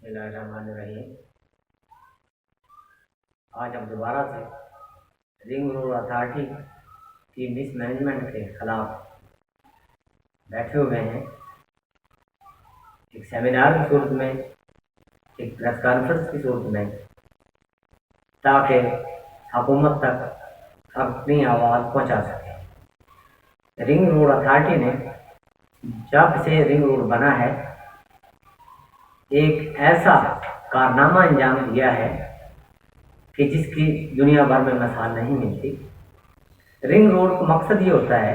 बिस्मिल्लाहिर्रहमानिर्रहीम। आज हम दोबारा से रिंग रोड अथॉरिटी की मिसमैनेजमेंट के खिलाफ बैठे हुए हैं। एक सेमिनार की सूरत में, एक प्रेस कॉन्फ्रेंस की सूरत में, ताकि हुकूमत तक अपनी आवाज़ पहुंचा सके। रिंग रोड अथॉरिटी ने जब से रिंग रोड बना है एक ऐसा कारनामा अंजाम दिया है कि जिसकी दुनिया भर में मिसाल नहीं मिलती। रिंग रोड का मकसद ये होता है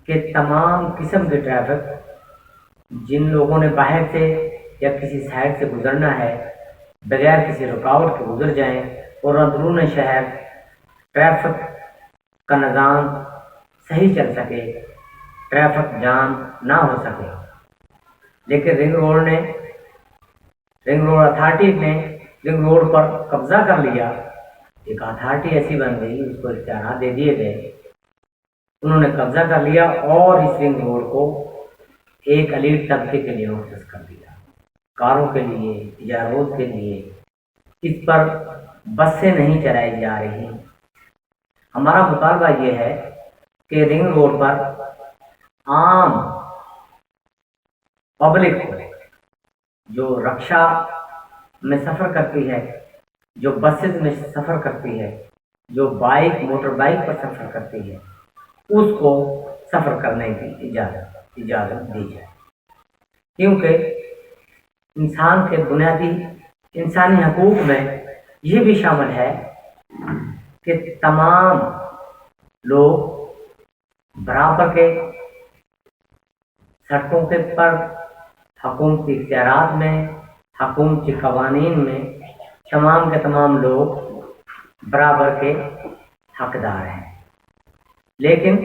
कि तमाम किस्म के ट्रैफिक जिन लोगों ने बाहर से या किसी साइड से गुजरना है बगैर किसी रुकावट के गुजर जाएं और अंदरून शहर ट्रैफिक का निज़ाम सही चल सके, ट्रैफिक जाम ना हो सके। लेकिन रिंग रोड अथॉरिटी ने रिंग रोड पर कब्जा कर लिया। एक अथॉरिटी ऐसी बन गई, उसको इख्तियार दे दिए गए, उन्होंने कब्जा कर लिया और इस रिंग रोड को एक एलीट तबके के लिए मुख्तस कर दिया। कारों के लिए, तिजारत के लिए इस पर बसें नहीं चलाई जा रही। हमारा मुतालबा ये है कि रिंग रोड पर आम पब्लिक को, जो रक्षा में सफ़र करती है, जो बसेस में सफ़र करती है, जो बाइक मोटर बाइक पर सफ़र करती है, उसको सफ़र करने की इजाज़त दी जाए। क्योंकि इंसान के बुनियादी इंसानी हकूक़ में ये भी शामिल है कि तमाम लोग बराबर के सड़कों के पर हुकूमती इख्तियारात में, हुकूमती क़वानीन में तमाम के तमाम लोग बराबर के हकदार हैं। लेकिन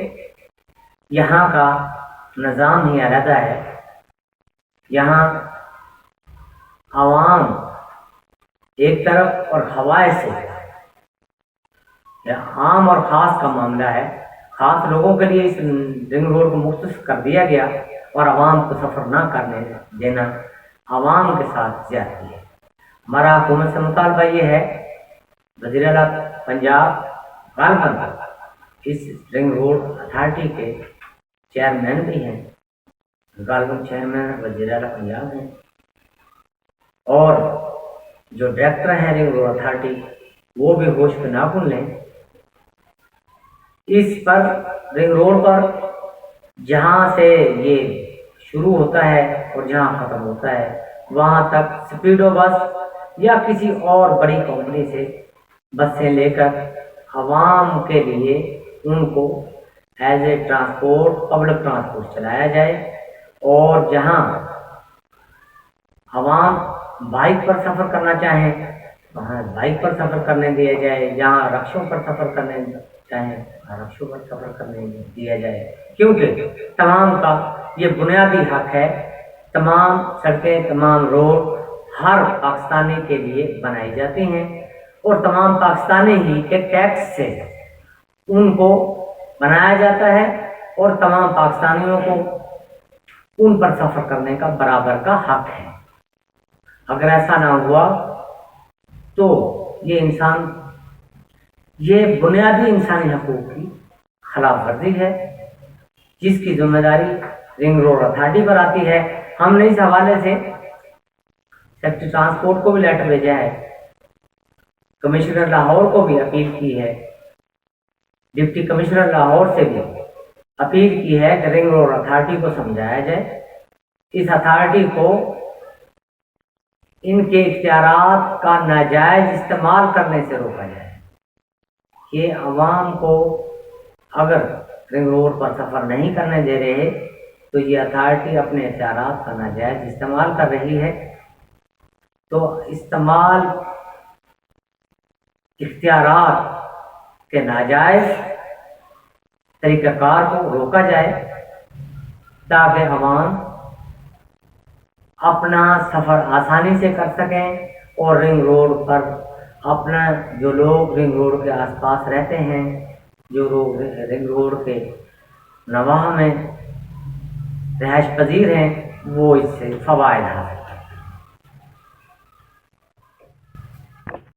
यहाँ का निज़ाम ही अलग है। यहाँ आवाम एक तरफ और हवाए से, आम और ख़ास का मामला है। ख़ास लोगों के लिए इस रिंग रोड को मुख्तस कर दिया गया और आवाम को सफ़र ना करने देना आवाम के साथ ज़्यादती है। हमारा हुकूमत से मुतालबा ये है, वज़ीर आला पंजाब गालिबन इस रिंग रोड अथॉरिटी के चेयरमैन भी हैं, गालिबन चेयरमैन वज़ीर आला पंजाब हैं, और जो डायरेक्टर हैं रिंग रोड अथॉरिटी वो भी होश पे नाखुन लें। इस पर रिंग रोड पर जहाँ से ये शुरू होता है और जहाँ ख़त्म होता है वहाँ तक स्पीडो बस या किसी और बड़ी कंपनी से बसें लेकर आवाम के लिए उनको as a transport, public transport चलाया जाए। और जहाँ आवाम बाइक पर सफ़र करना चाहें वहाँ बाइक पर सफ़र करने दिया जाए, जहाँ रक्षों पर सफ़र करने चाहें रक्षों पर सफ़र करने दिया जाए। क्योंकि तमाम का ये बुनियादी हक है। तमाम सड़कें, तमाम रोड हर पाकिस्तानी के लिए बनाई जाती हैं और तमाम पाकिस्तानी ही के टैक्स से उनको बनाया जाता है और तमाम पाकिस्तानियों को उन पर सफ़र करने का बराबर का हक है। अगर ऐसा ना हुआ तो ये बुनियादी इंसानी हकूक़ की खिलाफ वर्जी है, जिसकी जिम्मेदारी रिंग रोड अथॉरिटी पर आती है। हमने इस हवाले से सेक्रेटरी ट्रांसपोर्ट को भी लेटर भेजा है, कमिश्नर लाहौर को भी अपील की है, डिप्टी कमिश्नर लाहौर से भी अपील की है कि रिंग रोड अथॉरिटी को समझाया जाए, इस अथॉरिटी को इनके इख्तियारात का नाजायज़ इस्तेमाल करने से रोका जाए। कि अवाम को अगर रिंग रोड पर सफ़र नहीं करने दे रहे तो ये अथॉरिटी अपने इख्तियारात का नाजायज़ इस्तेमाल कर रही है। तो इस्तेमाल इख्तियारात के नाजायज़ तरीक़ाकार को रोका जाए ताकि अवाम अपना सफ़र आसानी से कर सकें और रिंग रोड पर अपना जो लोग रिंग रोड के आसपास रहते हैं, जो लोग रिंग रोड के नवाह में रिहाइश पजीर हैं, वो इससे फ़वाइद हासिल